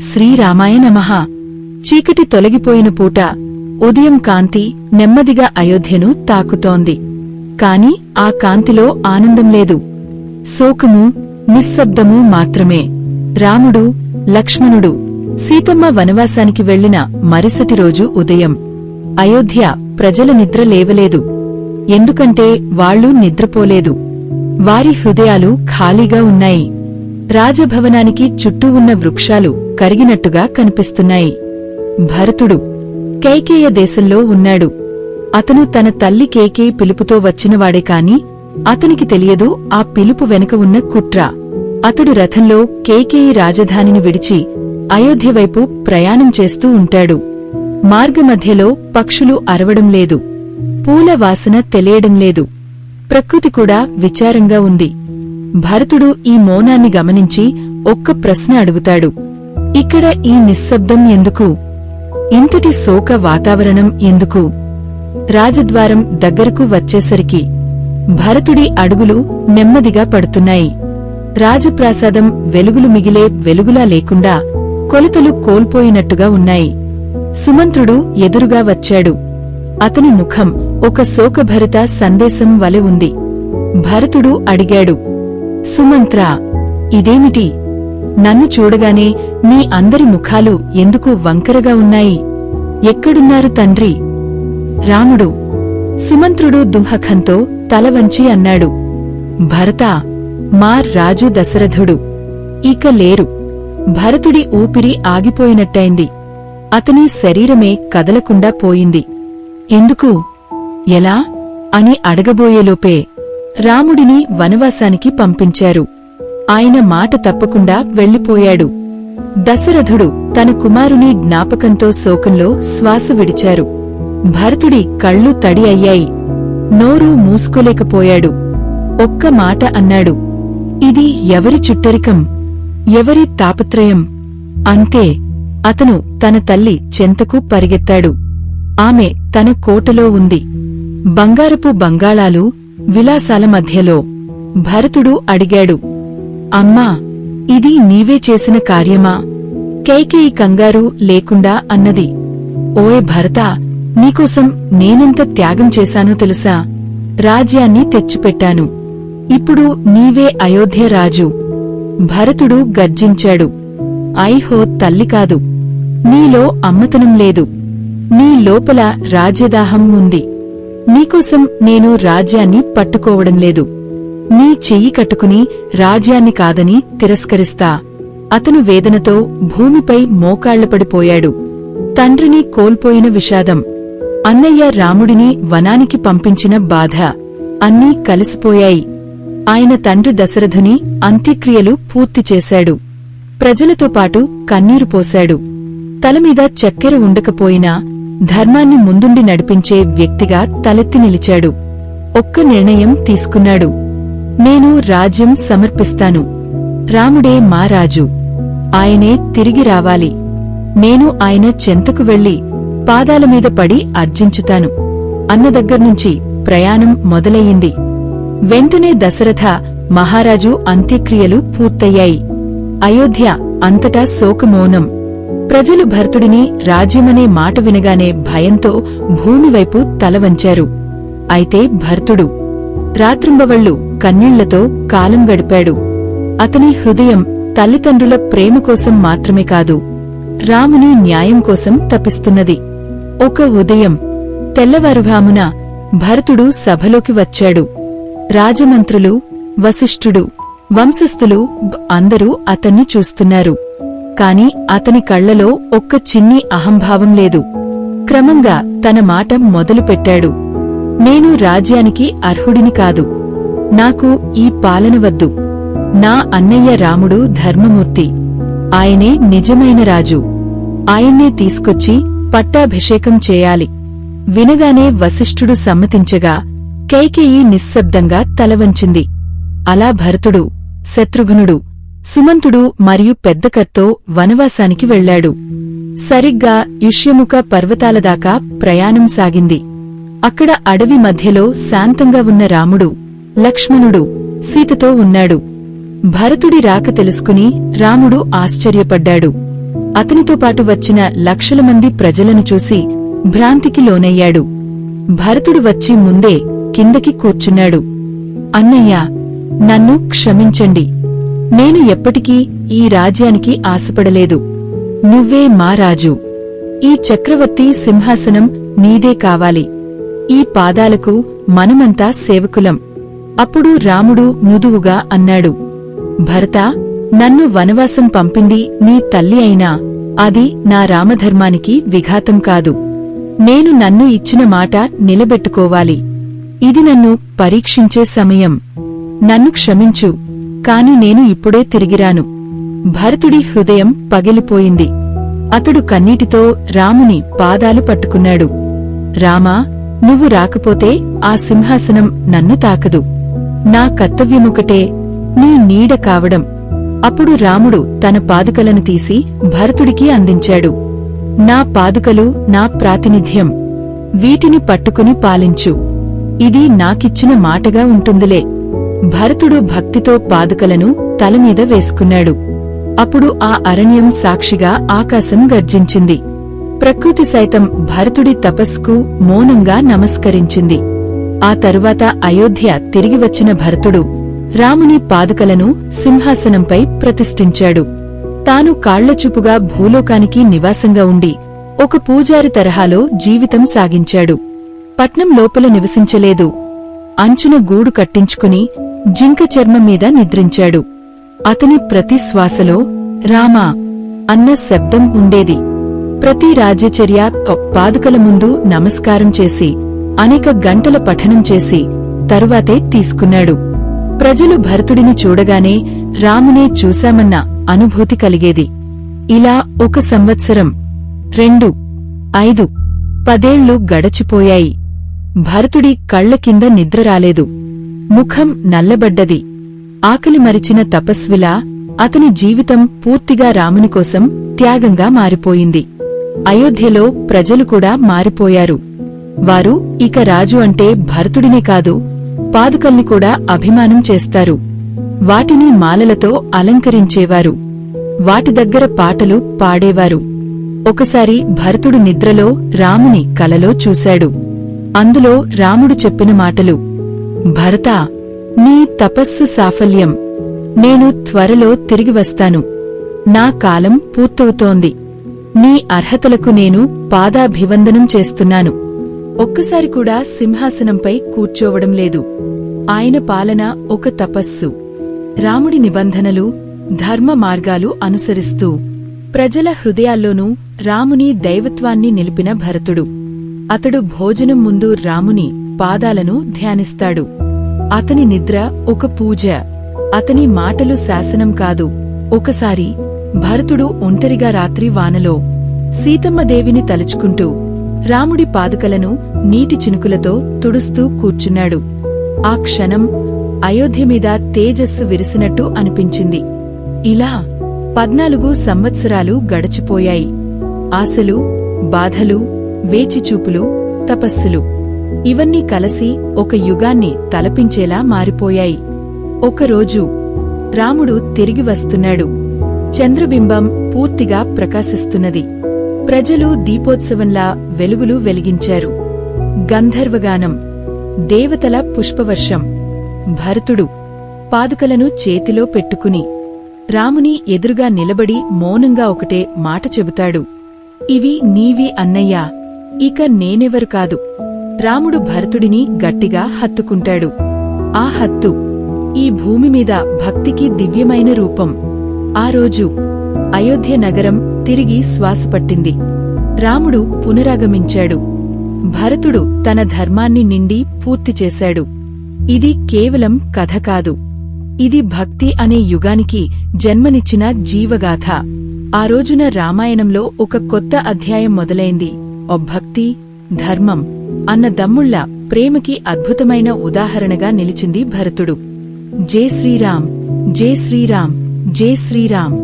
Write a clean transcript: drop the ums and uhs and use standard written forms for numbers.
శ్రీరామాయ నమః. చీకటి తొలగిపోయిన పూట ఉదయం కాంతి నెమ్మదిగా అయోధ్యను తాకుతోంది. కాని ఆ కాంతిలో ఆనందం లేదు. శోకము, నిశ్శబ్దము మాత్రమే. రాముడు, లక్ష్మణుడు, సీతమ్మ వనవాసానికి వెళ్లిన మరుసటి రోజు ఉదయం అయోధ్య ప్రజల నిద్ర లేవలేదు. ఎందుకంటే వాళ్లు నిద్రపోలేదు. వారి హృదయాలు ఖాళీగా ఉన్నాయి. రాజభవనానికి చుట్టూ ఉన్న వృక్షాలు కరిగినట్టుగా కనిపిస్తున్నాయి. భరతుడు కైకేయ దేశంలో ఉన్నాడు. అతను తన తల్లి కేకేయి పిలుపుతో వచ్చినవాడే కాని అతనికి తెలియదు ఆ పిలుపు వెనుక ఉన్న కుట్ర. అతడు రథంలో కేకేయి రాజధానిని విడిచి అయోధ్యవైపు ప్రయాణం చేస్తూ ఉంటాడు. మార్గమధ్యలో పక్షులు అరవడం లేదు. పూల వాసన తెలియడం లేదు. ప్రకృతి కూడా విచారంగా ఉంది. భరతుడు ఈ మౌనాన్ని గమనించి ఒక్క ప్రశ్న అడుగుతాడు. ఇక్కడ ఈ నిశ్శబ్దం ఎందుకు? ఇంతటి శోక వాతావరణం ఎందుకు? రాజద్వారం దగ్గరకు వచ్చేసరికి భరతుడి అడుగులు నెమ్మదిగా పడుతున్నాయి. రాజప్రాసాదం వెలుగులు మిగిలే వెలుగులా లేకుండా కొలతలు కోల్పోయినట్టుగా ఉన్నాయి. సుమంత్రుడు ఎదురుగా వచ్చాడు. అతని ముఖం ఒక శోకభరిత సందేశం వలె ఉంది. భరతుడు అడిగాడు, సుమంత్రా, ఇదేమిటి? నన్ను చూడగానే మీ అందరి ముఖాలు ఎందుకు వంకరగా ఉన్నాయి? ఎక్కడున్నారు తండ్రి? రాముడు. సుమంత్రుడు దుంహకంతో తలవంచి అన్నాడు, భరతా, మా రాజు దశరథుడు ఇక లేరు. భరతుడి ఊపిరి ఆగిపోయినట్టయింది. అతని శరీరమే కదలకుండా పోయింది. ఎందుకు? ఎలా అని అడగబోయేలోపే రాముడిని వనవాసానికి పంపించారు. ఆయన మాట తప్పకుండా వెళ్లిపోయాడు. దశరథుడు తన కుమారుని జ్ఞాపకంతో శోకంలో శ్వాస విడిచారు. భరతుడి కళ్ళు తడి అయ్యాయి. నోరు మూసుకోలేకపోయాడు. ఒక్క మాట అన్నాడు, ఇది ఎవరి చుట్టరికం? ఎవరి తాపత్రయం? అంతే. అతను తన తల్లి చెంతకు పరిగెత్తాడు. ఆమె తన కోటలో ఉంది. బంగారపు బంగాళాలు, విలాసాల మధ్యలో. భరతుడు అడిగాడు, అమ్మా, ఇది నీవే చేసిన కార్యమా? కైకేయి కంగారు లేకుండా అన్నది, ఓయ్ భరతా, నీకోసం నేనెంత త్యాగం చేశానో తెలుసా? రాజ్యాన్ని తెచ్చిపెట్టాను. ఇప్పుడు నీవే అయోధ్య రాజు. భరతుడు గర్జించాడు, ఐహో తల్లి కాదు. నీలో అమ్మతనం లేదు. నీ లోపల రాజ్యదాహం ఉంది. నీకోసం నేను రాజ్యాన్ని పట్టుకోవడం లేదు. నీ చెయ్యి కట్టుకుని రాజ్యాన్ని కాదని తిరస్కరిస్తా. అతను వేదనతో భూమిపై మోకాళ్లపడిపోయాడు. తండ్రిని కోల్పోయిన విషాదం, అన్నయ్య రాముడిని వనానికి పంపించిన బాధ అన్నీ కలిసిపోయాయి. ఆయన తండ్రి దశరథుని అంత్యక్రియలు పూర్తి చేశాడు. ప్రజలతో పాటు కన్నీరు పోశాడు. తలమీద చక్కెర ఉండకపోయినా ధర్మాన్ని ముందుండి నడిపించే వ్యక్తిగా తలెత్తి నిలిచాడు. ఒక్క నిర్ణయం తీసుకున్నాడు, నేను రాజ్యం సమర్పిస్తాను. రాముడే మా రాజు. ఆయనే తిరిగి రావాలి. నేను ఆయన చెంతకు వెళ్లి పాదాలమీద పడి అర్జించుతాను అన్న దగ్గర్నుంచి ప్రయాణం మొదలయ్యింది. వెంటనే దశరథ మహారాజు అంత్యక్రియలు పూర్తయ్యాయి. అయోధ్య అంతటా శోకమౌనం. ప్రజలు భరతుడిని రాజ్యమనే మాట వినగానే భయంతో భూమివైపు తలవంచారు. అయితే భరతుడు రాత్రింబవళ్లు కన్నీళ్లతో కాలం గడిపాడు. అతని హృదయం తల్లిదండ్రుల ప్రేమ కోసం మాత్రమే కాదు, రాముని న్యాయం కోసం తపిస్తున్నది. ఒక ఉదయం తెల్లవారుభామున భరతుడు సభలోకి వచ్చాడు. రాజమంత్రులు, వశిష్ఠుడు, వంశస్థులు అందరూ అతన్ని చూస్తున్నారు. కాని అతని కళ్లలో ఒక్క చిన్ని అహంభావం లేదు. క్రమంగా తన మాట మొదలుపెట్టాడు, నేను రాజ్యానికి అర్హుడిని కాదు. నాకు ఈ పాలన వద్దు. నా అన్నయ్య రాముడు ధర్మమూర్తి. ఆయనే నిజమైన రాజు. ఆయన్నే తీసుకొచ్చి పట్టాభిషేకం చేయాలి. వినగానే వశిష్ఠుడు సమ్మతించగా కైకేయి నిశ్శబ్దంగా తలవంచింది. అలా భరతుడు, శత్రుఘ్నుడు, సుమంతుడు మరియు పెద్దకర్తో వనవాసానికి వెళ్లాడు. సరిగ్గా యుష్యముఖ పర్వతాల దాకా ప్రయాణం సాగింది. అక్కడ అడవి మధ్యలో శాంతంగా ఉన్న రాముడు, లక్ష్మణుడు, సీతతో ఉన్నాడు. భరతుడి రాక తెలుసుకుని రాముడు ఆశ్చర్యపడ్డాడు. అతనితో పాటు వచ్చిన లక్షల మంది ప్రజలను చూసి భ్రాంతికి లోనయ్యాడు. భరతుడు వచ్చి ముందే కిందకి కూర్చున్నాడు. అన్నయ్యా, నన్ను క్షమించండి. నేను ఎప్పటికీ ఈ రాజ్యానికి ఆశపడలేదు. నువ్వే మా రాజు. ఈ చక్రవర్తి సింహాసనం నీదే కావాలి. ఈ పాదాలకు మనమంతా సేవకులం. అప్పుడు రాముడు మృదువుగా అన్నాడు, భరతా, నన్ను వనవాసం పంపింది నీ తల్లి అయినా అది నా రామధర్మానికి విఘాతం కాదు. నేను నన్ను ఇచ్చిన మాట నిలబెట్టుకోవాలి. ఇది నన్ను పరీక్షించే సమయం. నన్ను క్షమించు, కాని నేను ఇప్పుడే తిరిగిరాను. భరతుడి హృదయం పగిలిపోయింది. అతడు కన్నీటితో రాముని పాదాలు పట్టుకున్నాడు. రామా, నువ్వు రాకపోతే ఆ సింహాసనం నన్ను తాకదు. నా కర్తవ్యమొకటే, నీ నీడ కావడం. అప్పుడు రాముడు తన పాదుకలను తీసి భరతుడికి అందించాడు. నా పాదుకలు నా ప్రాతినిధ్యం. వీటిని పట్టుకుని పాలించు. ఇది నాకిచ్చిన మాటగా ఉంటుందిలే. భరతుడు భక్తితో పాదుకలను తలమీద వేసుకున్నాడు. అప్పుడు ఆ అరణ్యం సాక్షిగా ఆకాశం గర్జించింది. ప్రకృతి సైతం భరతుడి తపస్సుకు మౌనంగా నమస్కరించింది. ఆ తరువాత అయోధ్య తిరిగి వచ్చిన భరతుడు రాముని పాదుకలను సింహాసనంపై ప్రతిష్ఠించాడు. తాను కాళ్లచూపుగా భూలోకానికి నివాసంగా ఉండి ఒక పూజారి తరహాలో జీవితం సాగించాడు. పట్నం లోపల నివసించలేదు. అంచున గూడు కట్టించుకుని జింక చర్మం మీద నిద్రించాడు. అతని ప్రతి శ్వాసలో రామా అన్న శబ్దం ఉండేది. ప్రతి రాజ్యచర్య పాదుకల ముందు నమస్కారం చేసి అనేక గంటల పఠనం చేసి తరువాతే తీసుకున్నాడు. ప్రజలు భరతుడిని చూడగానే రామునే చూశామన్న అనుభూతి కలిగేది. ఇలా 1 సంవత్సరం, 2, 5, 10 ఏళ్లు గడచిపోయాయి. భరతుడి కళ్ల కింద నిద్ర రాలేదు. ముఖం నల్లబడ్డది. ఆకలి మరిచిన తపస్విలా అతని జీవితం పూర్తిగా రాముని కోసం త్యాగంగా మారిపోయింది. అయోధ్యలో ప్రజలు కూడా మారిపోయారు. వారు ఇక రాజు అంటే భరతుడినే కాదు, పాదుకల్ని కూడా అభిమానం చేస్తారు. వాటిని మాలలతో అలంకరించేవారు. వాటి దగ్గర పాటలు పాడేవారు. ఒకసారి భరతుడు నిద్రలో రాముని కలలో చూశాడు. అందులో రాముడు చెప్పిన మాటలు, భరతా, నీ తపస్సు సాఫల్యం. నేను త్వరలో తిరిగి వస్తాను. నా కాలం పూర్తవుతోంది. నీ అర్హతలకు నేను పాదాభివందనం చేస్తున్నాను. ఒక్కసారి కూడా సింహాసనంపై కూర్చోవడం లేదు. ఆయన పాలన ఒక తపస్సు. రాముడి నిబంధనలు, ధర్మ మార్గాలు అనుసరిస్తూ ప్రజల హృదయాల్లోనూ రాముని దైవత్వాన్ని నిలిపిన భరతుడు. అతడు భోజనం ముందు రాముని పాదాలను ధ్యానిస్తాడు. అతని నిద్ర ఒక పూజ. అతని మాటలు శాసనం కాదు. ఒకసారి భరతుడు ఒంటరిగా రాత్రి వానలో సీతమ్మదేవిని తలుచుకుంటూ రాముడి పాదుకలను నీటి చినుకులతో తుడుస్తూ కూర్చున్నాడు. ఆ క్షణం అయోధ్య మీద తేజస్సు విరిసినట్టు అనిపించింది. ఇలా 14 సంవత్సరాలు గడిచిపోయాయి. ఆశలు, బాధలు, వేచిచూపులు, తపస్సులు ఇవన్నీ కలసి ఒక యుగాన్ని తలపించేలా మారిపోయాయి. ఒకరోజు రాముడు తిరిగి వస్తున్నాడు. చంద్రబింబం పూర్తిగా ప్రకాశిస్తున్నది. ప్రజలు దీపోత్సవంలా వెలుగులు వెలిగించారు. గంధర్వగానం, దేవతల పుష్పవర్షం. భరతుడు పాదుకలను చేతిలో పెట్టుకుని రాముని ఎదురుగా నిలబడి మౌనంగా ఒకటే మాట చెబుతాడు, ఇవి నీవి అన్నయ్యా, ఇక నేనెవరు కాదు. రాముడు భరతుడిని గట్టిగా హత్తుకుంటాడు. ఆ హత్తు ఈ భూమి మీద భక్తికి దివ్యమైన రూపం. ఆ రోజు అయోధ్య నగరం తిరిగి శ్వాసపట్టింది. రాముడు పునరాగమించాడు. భరతుడు తన ధర్మాన్ని నిండి పూర్తి చేశాడు. ఇది కేవలం కథ కాదు. ఇది భక్తి అనే యుగానికి జన్మనిచ్చిన జీవగాథ. ఆ రోజున రామాయణంలో ఒక కొత్త అధ్యాయం మొదలైంది. భక్తి, ధర్మం అన్న దమ్ముళ్ల ప్రేమకి అద్భుతమైన ఉదాహరణగా నిలిచింది భరతుడు. జై శ్రీరామ్, జై శ్రీరామ్, జై శ్రీరామ్.